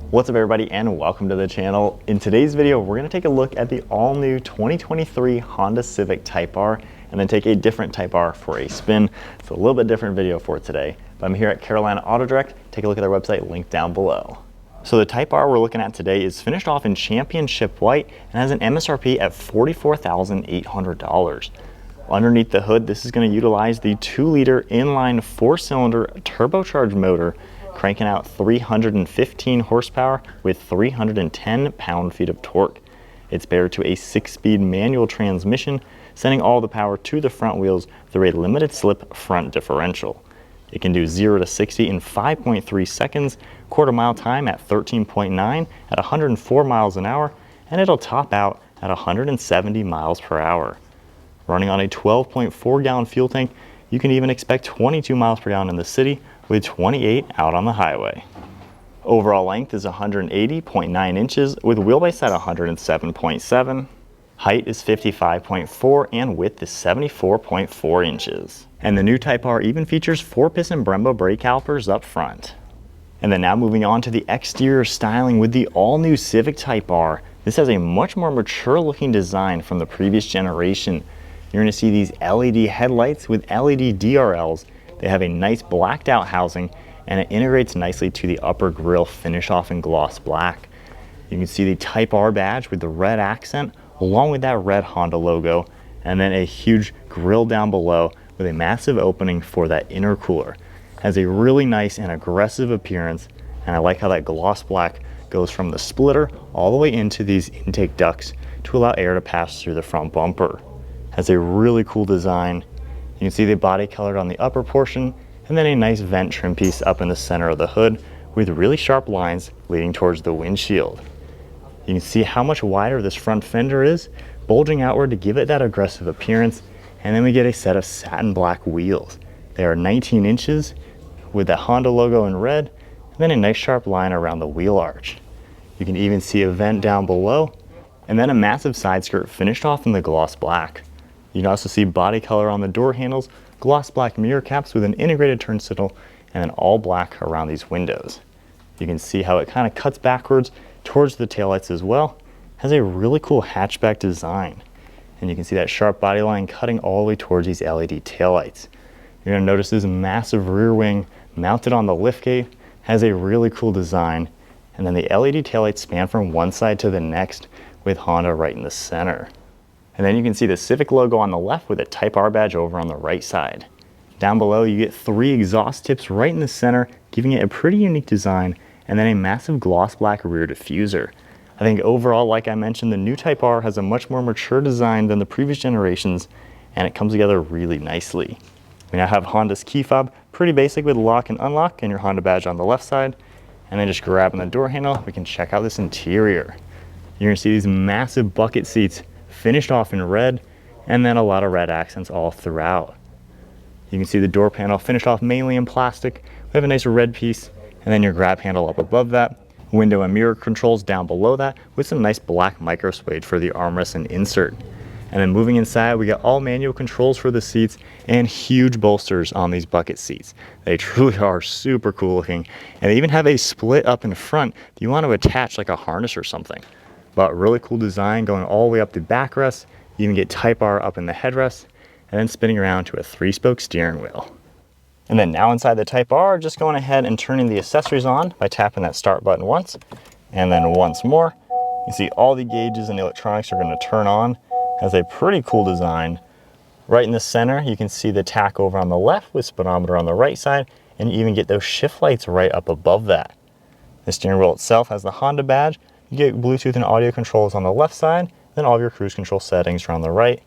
What's up everybody and welcome to the channel. In today's video, we're going to take a look at the all-new 2023 Honda Civic Type-R and then take a different Type-R for a spin. It's a little bit different video for today, but I'm here at Carolina Auto Direct. Take a look at their website, link down below. So the Type-R we're looking at today is finished off in championship white and has an MSRP at $44,800. Underneath the hood, this is going to utilize the 2-liter inline 4-cylinder turbocharged motor, cranking out 315 horsepower with 310 pound-feet of torque. It's paired to a 6-speed manual transmission, sending all the power to the front wheels through a limited slip front differential. It can do 0 to 60 in 5.3 seconds, quarter-mile time at 13.9 at 104 miles an hour, and it'll top out at 170 miles per hour. Running on a 12.4-gallon fuel tank, you can even expect 22 miles per gallon in the city with 28 out on the highway. Overall length is 180.9 inches with wheelbase at 107.7. Height is 55.4 and width is 74.4 inches. And the new Type-R even features 4-piston Brembo brake calipers up front. And then now moving on to the exterior styling with the all-new Civic Type-R. This has a much more mature looking design from the previous generation. You're going to see these LED headlights with LED DRLs. They have a nice blacked out housing and it integrates nicely to the upper grille, finish off in gloss black. You can see the Type-R badge with the red accent along with that red Honda logo, and then a huge grille down below with a massive opening for that intercooler. Has a really nice and aggressive appearance, and I like how that gloss black goes from the splitter all the way into these intake ducts to allow air to pass through the front bumper. Has a really cool design. You can see the body colored on the upper portion and then a nice vent trim piece up in the center of the hood with really sharp lines leading towards the windshield. You can see how much wider this front fender is, bulging outward to give it that aggressive appearance, and then we get a set of satin black wheels. They are 19 inches with that Honda logo in red and then a nice sharp line around the wheel arch. You can even see a vent down below and then a massive side skirt finished off in the gloss black. You can also see body color on the door handles, gloss black mirror caps with an integrated turn signal, and then all black around these windows. You can see how it kind of cuts backwards towards the taillights as well. Has a really cool hatchback design. And you can see that sharp body line cutting all the way towards these LED taillights. You're going to notice this massive rear wing mounted on the liftgate. Has a really cool design. And then the LED taillights span from one side to the next with Honda right in the center. And then you can see the Civic logo on the left with a Type-R badge over on the right side. Down below you get 3 exhaust tips right in the center, giving it a pretty unique design, and then a massive gloss black rear diffuser. I think overall, like I mentioned, the new Type-R has a much more mature design than the previous generations, and it comes together really nicely. We now have Honda's key fob, pretty basic with lock and unlock, and your Honda badge on the left side. And then just grabbing the door handle, we can check out this interior. You're gonna see these massive bucket seats finished off in red, and then a lot of red accents all throughout. You can see the door panel finished off mainly in plastic. We have a nice red piece, and then your grab handle up above that. Window and mirror controls down below that with some nice black micro suede for the armrest and insert. And then moving inside, we got all manual controls for the seats and huge bolsters on these bucket seats. They truly are super cool looking, and they even have a split up in front that you want to attach like a harness or something. But really cool design going all the way up the backrest. You even get Type-R up in the headrest and then spinning around to a 3-spoke steering wheel. And then now inside the Type-R, just going ahead and turning the accessories on by tapping that start button once and then once more. You see all the gauges and the electronics are going to turn on. Has a pretty cool design. Right in the center, you can see the tack over on the left with speedometer on the right side, and you even get those shift lights right up above that. The steering wheel itself has the Honda badge. You get Bluetooth and audio controls on the left side, then all of your cruise control settings are on the right.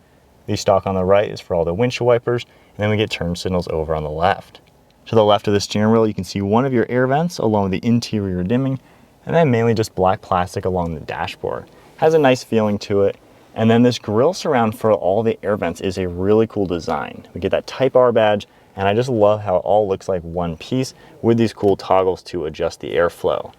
The stock on the right is for all the windshield wipers, and then we get turn signals over on the left. To the left of the steering wheel, you can see one of your air vents along with the interior dimming, and then mainly just black plastic along the dashboard. Has a nice feeling to it. And then this grille surround for all the air vents is a really cool design. We get that Type-R badge, and I just love how it all looks like one piece with these cool toggles to adjust the airflow.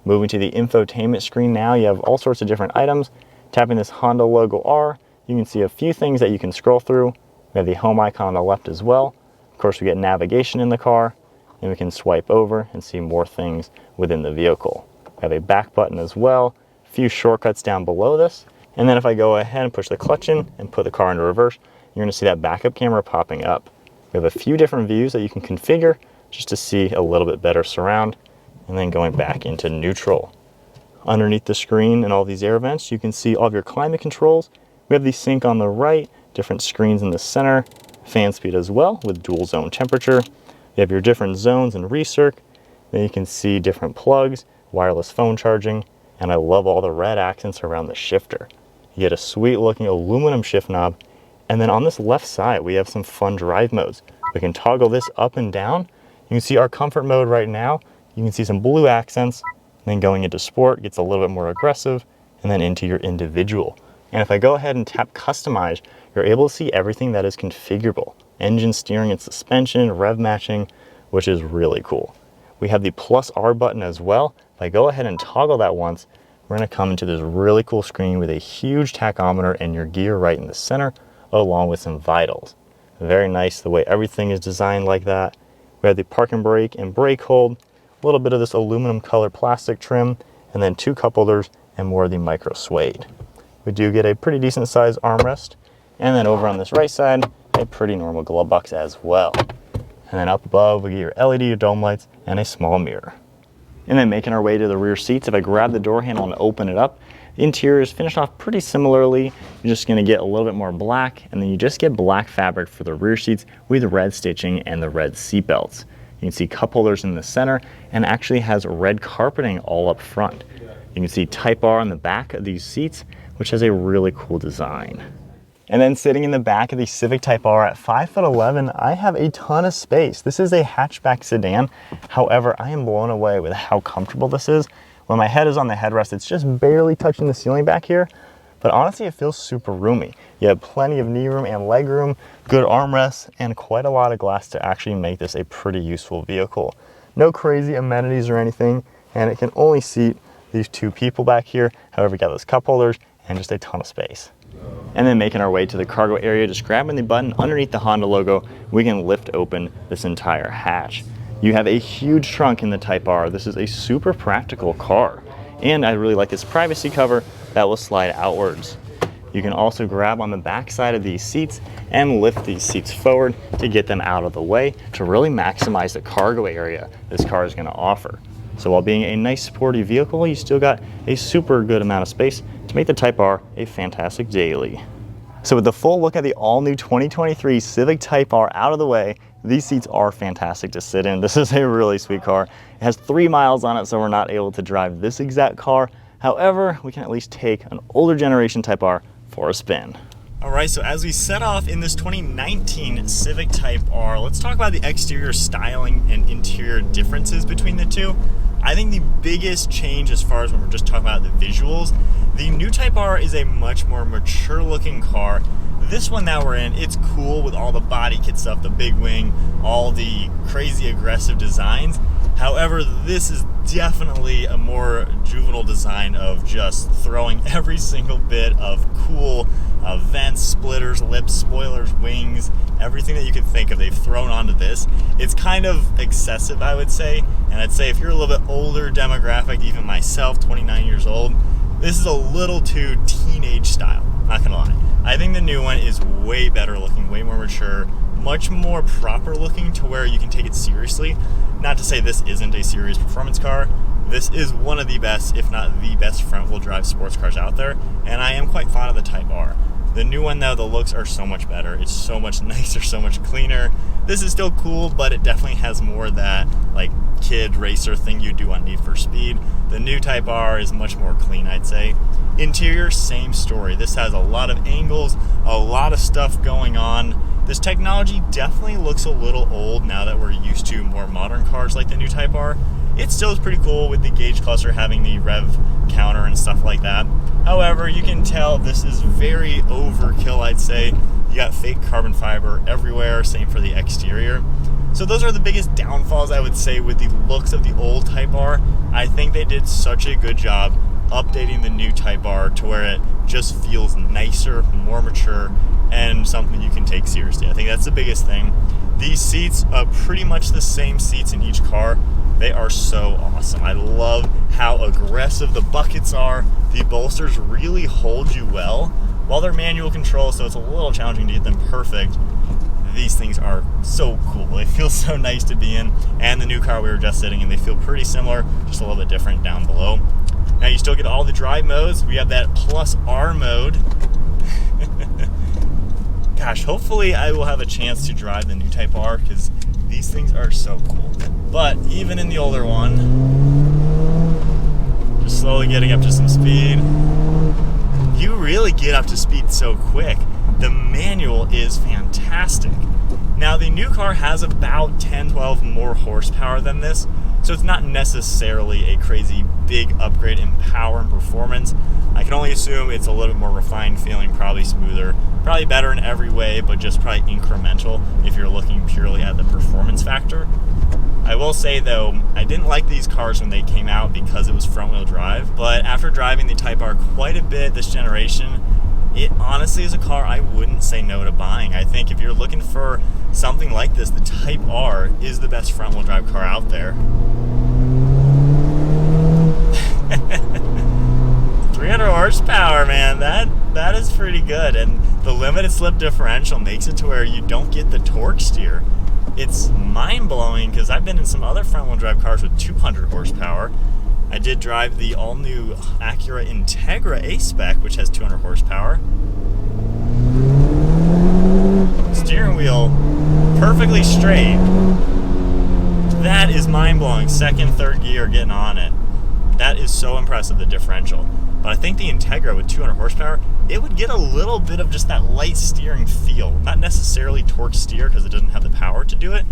Moving to the infotainment screen now, you have all sorts of different items. Tapping this Honda logo R, you can see a few things that you can scroll through. We have the home icon on the left as well. Of course, we get navigation in the car, and we can swipe over and see more things within the vehicle. We We have a back button as well, a few shortcuts down below this. And then if I go ahead and push the clutch in and put the car into reverse, you're going to see that backup camera popping up. We have a few different views that you can configure just to see a little bit better surround, and then going back into neutral. Underneath the screen and all these air vents, you can see all of your climate controls. We have the sync on the right, different screens in the center, fan speed as well with dual zone temperature. You have your different zones and recirc. Then you can see different plugs, wireless phone charging, and I love all the red accents around the shifter. You get a sweet looking aluminum shift knob. And then on this left side, we have some fun drive modes. We can toggle this up and down. You can see our comfort mode right now. You can see some blue accents. And then going into sport gets a little bit more aggressive, and then into your individual. And if I go ahead and tap customize, you're able to see everything that is configurable. Engine, steering, and suspension, rev matching, which is really cool. We have the plus R button as well. If I go ahead and toggle that once, we're gonna come into this really cool screen with a huge tachometer and your gear right in the center, along with some vitals. Very nice the way everything is designed like that. We have the park and brake and brake hold, a little bit of this aluminum colored plastic trim, and then 2 cup holders and more of the micro suede. We do get a pretty decent sized armrest, and then over on this right side, a pretty normal glove box as well. And then up above, we get your LED dome lights and a small mirror. And then making our way to the rear seats, if I grab the door handle and open it up, the interior is finished off pretty similarly. You're just gonna get a little bit more black, and then you just get black fabric for the rear seats with red stitching and the red seat belts. You can see cup holders in the center, and actually has red carpeting all up front. You can see Type-R on the back of these seats, which has a really cool design. And then sitting in the back of the Civic Type-R at 5'11", I have a ton of space. This is a hatchback sedan. However, I am blown away with how comfortable this is. When my head is on the headrest, it's just barely touching the ceiling back here, but honestly, it feels super roomy. You have plenty of knee room and leg room, good armrests, and quite a lot of glass to actually make this a pretty useful vehicle. No crazy amenities or anything, and it can only seat these 2 people back here. However, you got those cup holders and just a ton of space. And then making our way to the cargo area, just grabbing the button underneath the Honda logo, we can lift open this entire hatch. You have a huge trunk in the Type-R. This is a super practical car. And I really like this privacy cover that will slide outwards. You can also grab on the back side of these seats and lift these seats forward to get them out of the way to really maximize the cargo area this car is going to offer. So while being a nice sporty vehicle, you still got a super good amount of space to make the Type-R a fantastic daily. So with the full look at the all-new 2023 Civic Type-R out of the way, these seats are fantastic to sit in. This is a really sweet car. It has 3 miles on it, so we're not able to drive this exact car. However, we can at least take an older generation Type-R for a spin. All right, so as we set off in this 2019 Civic Type-R, let's talk about the exterior styling and interior differences between the two. I think the biggest change as far as when we're just talking about the visuals, the new Type-R is a much more mature looking car. This one that we're in, it's cool with all the body kit stuff, the big wing, all the crazy aggressive designs. However, this is definitely a more juvenile design of just throwing every single bit of cool vents, splitters, lips, spoilers, wings, everything that you could think of, they've thrown onto this. It's kind of excessive, I would say. And I'd say if you're a little bit older demographic, even myself, 29 years old, this is a little too teenage style, not gonna lie. I think the new one is way better looking, way more mature, much more proper looking to where you can take it seriously. Not to say this isn't a serious performance car. This is one of the best, if not the best front-wheel drive sports cars out there, and I am quite fond of the Type-R. The new one though, the looks are so much better. It's so much nicer, so much cleaner. This is still cool, but it definitely has more of that like kid racer thing you do on Need for Speed. The new Type-R is much more clean, I'd say. Interior, same story. This has a lot of angles, a lot of stuff going on. This technology definitely looks a little old now that we're used to more modern cars like the new Type-R. It still is pretty cool with the gauge cluster having the rev counter and stuff like that. However, you can tell this is very overkill, I'd say. You got fake carbon fiber everywhere, same for the exterior. So those are the biggest downfalls, I would say, with the looks of the old Type-R. I think they did such a good job updating the new Type-R to where it just feels nicer, more mature, and something you can take seriously. I think that's the biggest thing. These seats are pretty much the same seats in each car. They are so awesome. I love how aggressive the buckets are. The bolsters really hold you well. While they're manual control, so it's a little challenging to get them perfect, these things are so cool. They feel so nice to be in. And the new car we were just sitting in, they feel pretty similar, just a little bit different down below. Now you still get all the drive modes. We have that plus R mode. Gosh, hopefully I will have a chance to drive the new Type-R because these things are so cool. But even in the older one, just slowly getting up to some speed. You really get up to speed so quick. The manual is fantastic. Now the new car has about 10-12 more horsepower than this, so it's not necessarily a crazy big upgrade in power and performance. I can only assume it's a little bit more refined feeling, probably smoother, probably better in every way, but just probably incremental if you're looking purely at the performance factor. I will say though, I didn't like these cars when they came out because it was front wheel drive, but after driving the Type-R quite a bit this generation, it honestly is a car I wouldn't say no to buying. I think if you're looking for something like this, the Type-R is the best front wheel drive car out there. 300 horsepower, man, that is pretty good. And the limited slip differential makes it to where you don't get the torque steer. It's mind-blowing because I've been in some other front-wheel drive cars with 200 horsepower. I did drive the all-new Acura Integra A-Spec, which has 200 horsepower. Steering wheel perfectly straight. That is mind-blowing. Second, third gear getting on it. That is so impressive, the differential. But I think the Integra with 200 horsepower, it would get a little bit of just that light steering feel. Not necessarily torque steer because it doesn't have the power to do it,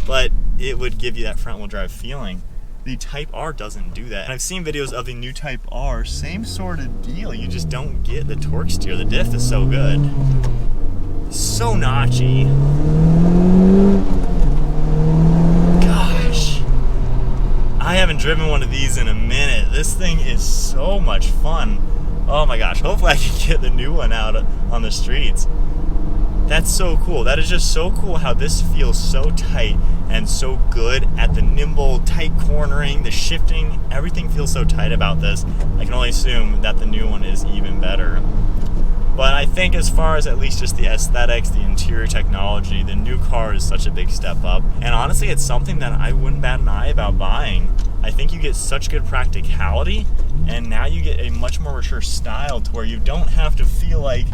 but it would give you that front wheel drive feeling. The Type-R doesn't do that. And I've seen videos of the new Type-R, same sort of deal. You just don't get the torque steer. The diff is so good. So notchy. Gosh. I haven't driven one of these in a minute. This thing is so much fun. Oh my gosh, hopefully I can get the new one out on the streets. That's so cool. That is just so cool how this feels so tight and so good at the nimble, tight cornering, the shifting. Everything feels so tight about this. I can only assume that the new one is even better. But I think as far as at least just the aesthetics, the interior technology, the new car is such a big step up. And honestly, it's something that I wouldn't bat an eye about buying. I think you get such good practicality, and now you get a much more mature style to where you don't have to feel like,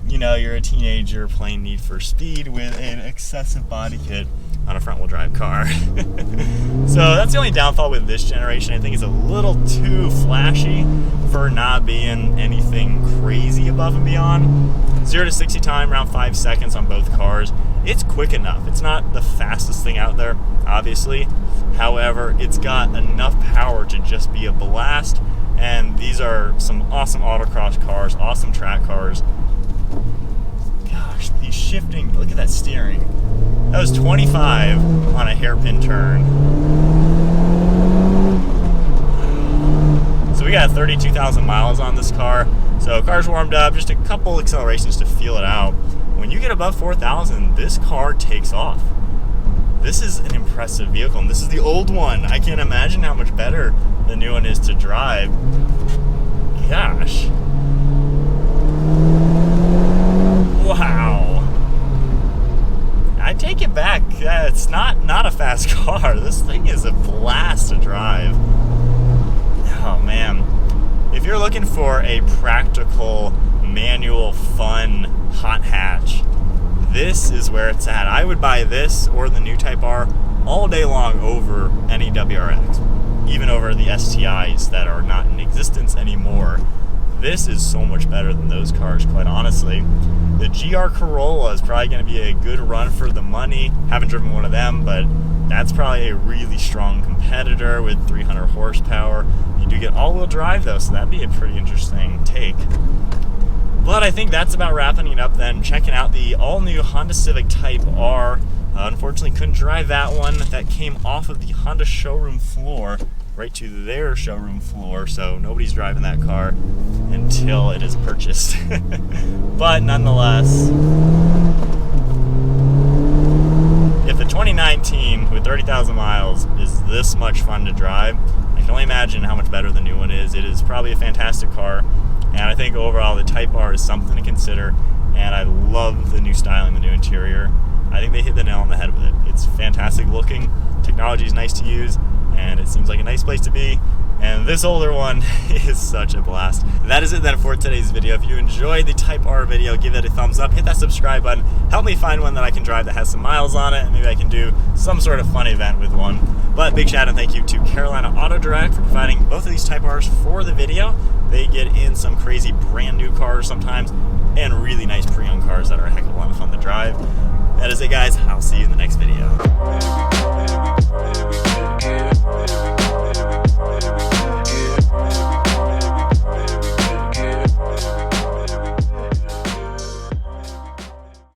you know, you're a teenager playing Need for Speed with an excessive body kit on a front-wheel drive car. So that's the only downfall with this generation. I think it's a little too flashy for not being anything crazy above and beyond. 0 to 60 time around 5 seconds on both cars. It's quick enough. It's not the fastest thing out there, obviously. However, it's got enough power to just be a blast. And these are some awesome autocross cars, awesome track cars. Gosh, these shifting, look at that steering. That was 25 on a hairpin turn. So we got 32,000 miles on this car. So car's warmed up, just a couple accelerations to feel it out. When you get above 4,000, this car takes off. This is an impressive vehicle, and this is the old one. I can't imagine how much better the new one is to drive. Gosh. Wow. I take it back. It's not a fast car. This thing is a blast to drive. Oh man. If you're looking for a practical, manual, fun, hot hatch, this is where it's at. I would buy this or the new Type-R all day long over any WRX, even over the STIs that are not in existence anymore. This is so much better than those cars, quite honestly. The GR Corolla is probably going to be a good run for the money. Haven't driven one of them, but that's probably a really strong competitor with 300 horsepower. You do get all-wheel drive though, so that'd be a pretty interesting take. But I think that's about wrapping it up then. Checking out the all-new Honda Civic Type-R. Unfortunately, couldn't drive that one. That came off of the Honda showroom floor right to their showroom floor, so nobody's driving that car until it is purchased. But nonetheless, if the 2019 with 30,000 miles is this much fun to drive. I can only imagine how much better the new one is. It is probably a fantastic car, and I think overall the Type-R is something to consider, and I love the new styling, the new interior. I think they hit the nail on the head with it. It's fantastic looking, technology is nice to use, and it seems like a nice place to be. And this older one is such a blast. That is it then for today's video. If you enjoyed the Type-R video, give it a thumbs up, hit that subscribe button, help me find one that I can drive that has some miles on it, and maybe I can do some sort of fun event with one. But big shout out and thank you to Carolina Auto Direct for providing both of these Type-Rs for the video. They get in some crazy brand new cars sometimes, and really nice pre-owned cars that are a heck of a lot of fun to drive. That is it, guys. I'll see you in the next video.